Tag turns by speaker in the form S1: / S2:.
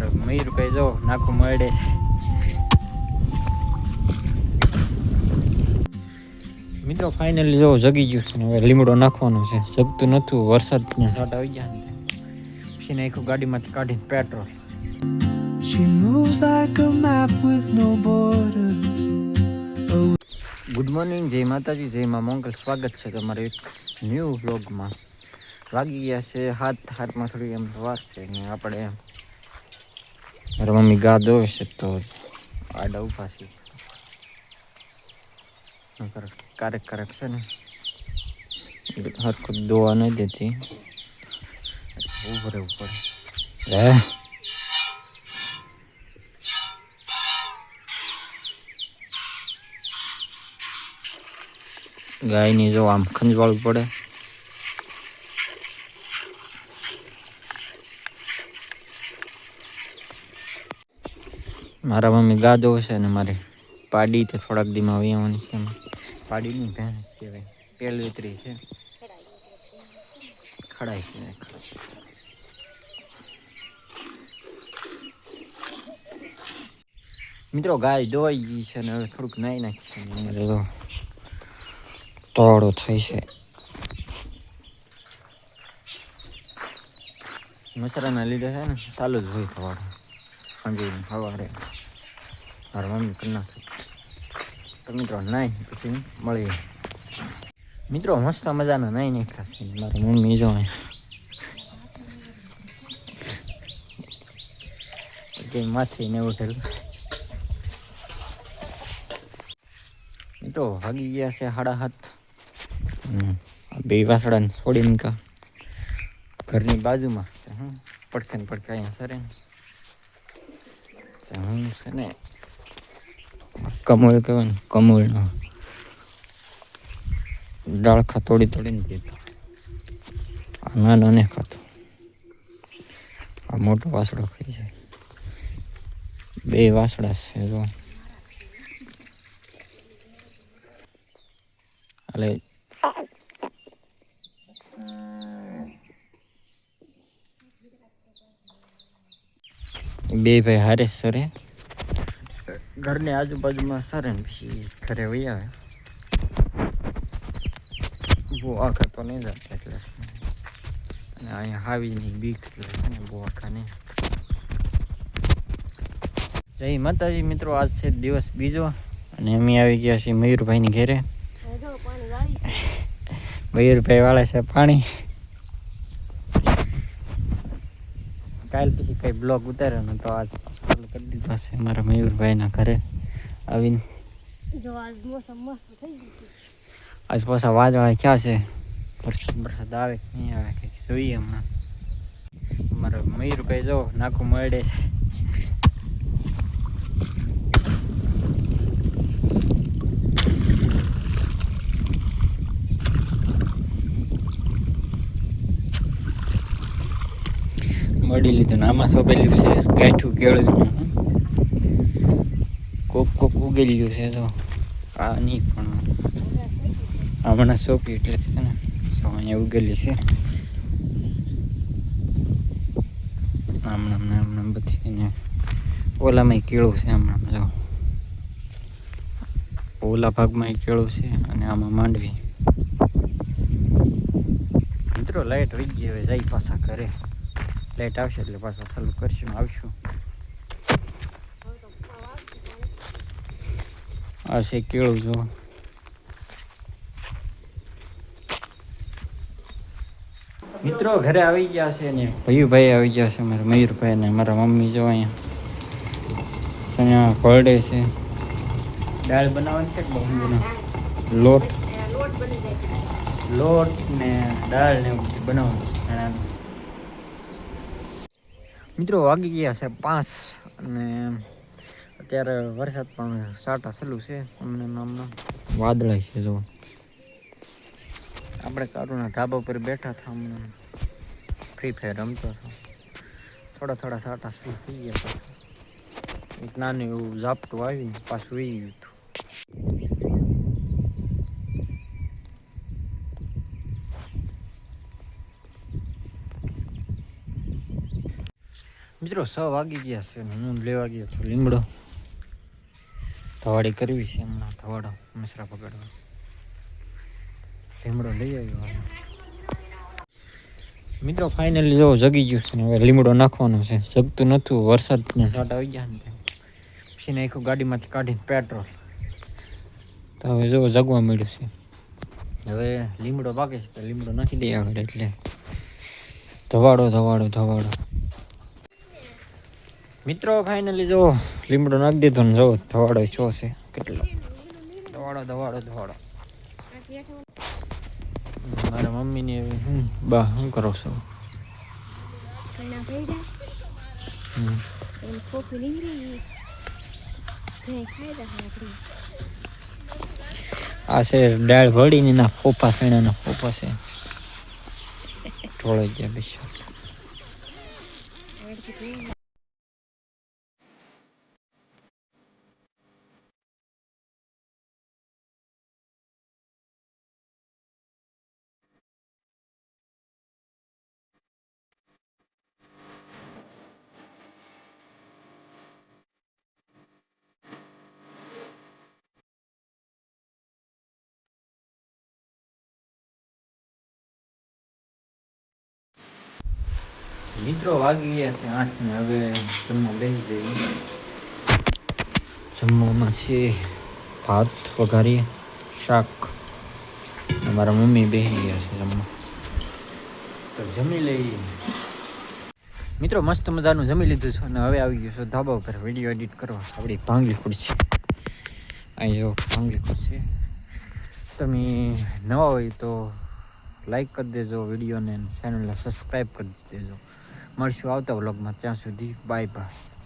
S1: મારો મયુરભાઈ જો નાખું મળે. મિત્રો ફાઇનલી જો જગી ગયું છે. હવે લીમડો નાખવાનો છે. જગતું નતું, વરસાદના છાંટા આવી ગયા ને પછી નાખ્યું ગાડીમાંથી કાઢીને petrol.
S2: She moves like a map with no borders.
S1: Good morning, જય માતાજી, જય મા મંગલ. સ્વાગત છે તમારે એક ન્યૂ વ્લોગમાં. વાગી ગયા છે હાથમાં થોડી એમ વાર છે ને આપણે મારા મમ્મી ગા દોવે છે તો આડા ઉભા છે. ક્યારેક છે ને હરખું દોવા નહીં દેતી, ઉભું રહેવું પડે. ગાયની જો આમ ખંજવાળવું પડે. મારા મમ્મી ગાદો છે ને મારી પાડી તો થોડાક દીમાં વહીવાની છે. પાડીની ભેંસ કહેવાય, પેલવેતરી છે, ખડાય છે. મિત્રો ગાય દોવાઈ ગઈ છે ને હવે થોડુંક નાઈ નાખી તોડો થઈ છે. મસરાના લીધે છે ને ચાલુ જ હોય થવાડો. સાંજે સવારે મારા મમ્મી કરી નાખે. તો મિત્રો નાઈ પછી મળીએ. મિત્રો મસ્ત મજાના નાઈ નાખ્યા છે મારા મમ્મી જો કઈ માથી ને ઉઠેલ. મિત્રો ભાગી ગયા છે 7:30. બે વાસડાને છોડી મૂકા ઘરની બાજુમાં. પડખે ને પડખે અહીંયા સરે હું છે ને કમળ કહેવાય ને, કમળનો ડાળખા તોડીને દેતો. આ નાનો ને ખાતો, આ મોટો વાસડો ખાઈ જાય. બે વાસડા છે જો. હાલે બે ભાઈ હારે સરે, ઘરની આજુબાજુમાં સરે ને પછી ઘરે વહી આવે. બહુ આખા તો નહીં જતા એટલે, અને અહીંયા હાવીની બીક એટલે ને બહુ આખા નહીં. જય માતાજી મિત્રો, આજ છે દિવસ બીજો અને અમે આવી ગયા છીએ મયુરભાઈની ઘેરે. મયુરભાઈ વાળે છે પાણી. કાલ પછી કઈ બ્લોગ ઉતાર્યો ને તો આજ ચાલુ કરી દીધો છે મારા મયુરભાઈના ઘરે આવીને. આજ પાછા વાદળા ક્યાં છે, વરસાદ આવે કે નહીં આવે કંઈક જોઈએ હમણાં. મારો મયુરભાઈ જો નાખું મળે. મળી લીધું ને આમાં સોંપેલું છે ગાંઠું કેળવ્યું. કોક ઉગેલું છે તો આ નહીં, પણ હમણાં સોંપી એટલે છે ને અહીંયા ઉગેલી છે. હમણાં બધી ને ઓલામાં કેળું છે. હમણાં જો ઓલા ભાગમાં કેળું છે અને આમાં માંડવી. મિત્રો લાઈટ વહી ગઈ, હવે જઈ પાછા ઘરે. લાઈટ આવશે એટલે પાછા ચાલુ કરશું, આવશું. આ છે કેળું જો. મિત્રો ઘરે આવી ગયા છે ને ભયુભાઈ આવી ગયા છે, મારા મયુરભાઈ ને મારા મમ્મી જો અહીંયા ભરડે છે. દાળ બનાવવાની છે બહુ લોટ ને દાળ ને બધું બનાવવાનું. મિત્રો વાગી ગયા છે 5 અને અત્યારે વરસાદ પણ સાટા ચાલુ છે. અમને નામના વાદળાય છે જો. આપણે કારુના ધાબા પર બેઠા હતા, અમને ફ્રી ફાયર રમતો હતો. થોડા સાટા શરૂ થઈ ગયા. એક નાનું એવું ઝાપટું આવીને પાછું વહી ગયું હતું. મિત્રો મિત્રો 6 વાગી ગયા છે અને હું લેવા ગયો છું લીમડો. ધવાડી કરવી છે હમણાં, ધવાડો મસરા પકડવા. લીમડો લઈ આવ્યો. મિત્રો ફાઇનલી જો જગી ગયું છે ને હવે લીમડો નાખવાનો છે. જગતું નહોતું, વરસાદના છાંટા આવી ગયા ને પછી નાખ્યું ગાડીમાંથી કાઢીને પેટ્રોલ. તો હવે જો જગવા મળ્યું છે. હવે લીમડો પાકે છે તો લીમડો નાખી દઈએ આગળ. એટલે ધવાડો મિત્રો ફાઇનલી જો લીમડો નાખી દીધો ને જો ધવાડો છો છે કેટલો. ધવાડો મારા મમ્મીને બા શું કરો છો? આ છે દાળ ભળીને ના ફોફા સણાના ફોફા છે. ઢોળાઈ ગયા બેસો. મિત્રો વાગી ગયા છે 8 ને હવે જમવા બેસી જઈએ. જમવામાં છે ભાત વઘારી, શાક. મારા મમ્મી બેસી ગયા છે જમવા, તો જમી લઈએ. મિત્રો મસ્ત મજાનું જમી લીધું છે અને હવે આવી ગયું છે ધાબા ઉપર વિડીયો એડિટ કરવા. આપણી ભાંગલી ખુરશી, અહીં જો ભાંગલી ખુરશી. તમે નવા હોય તો લાઈક કરી દેજો વિડીયોને, ચેનલને સબસ્ક્રાઈબ કરી દેજો. મળશું આવતા વ્લોગમાં, ત્યાં સુધી બાય બાય.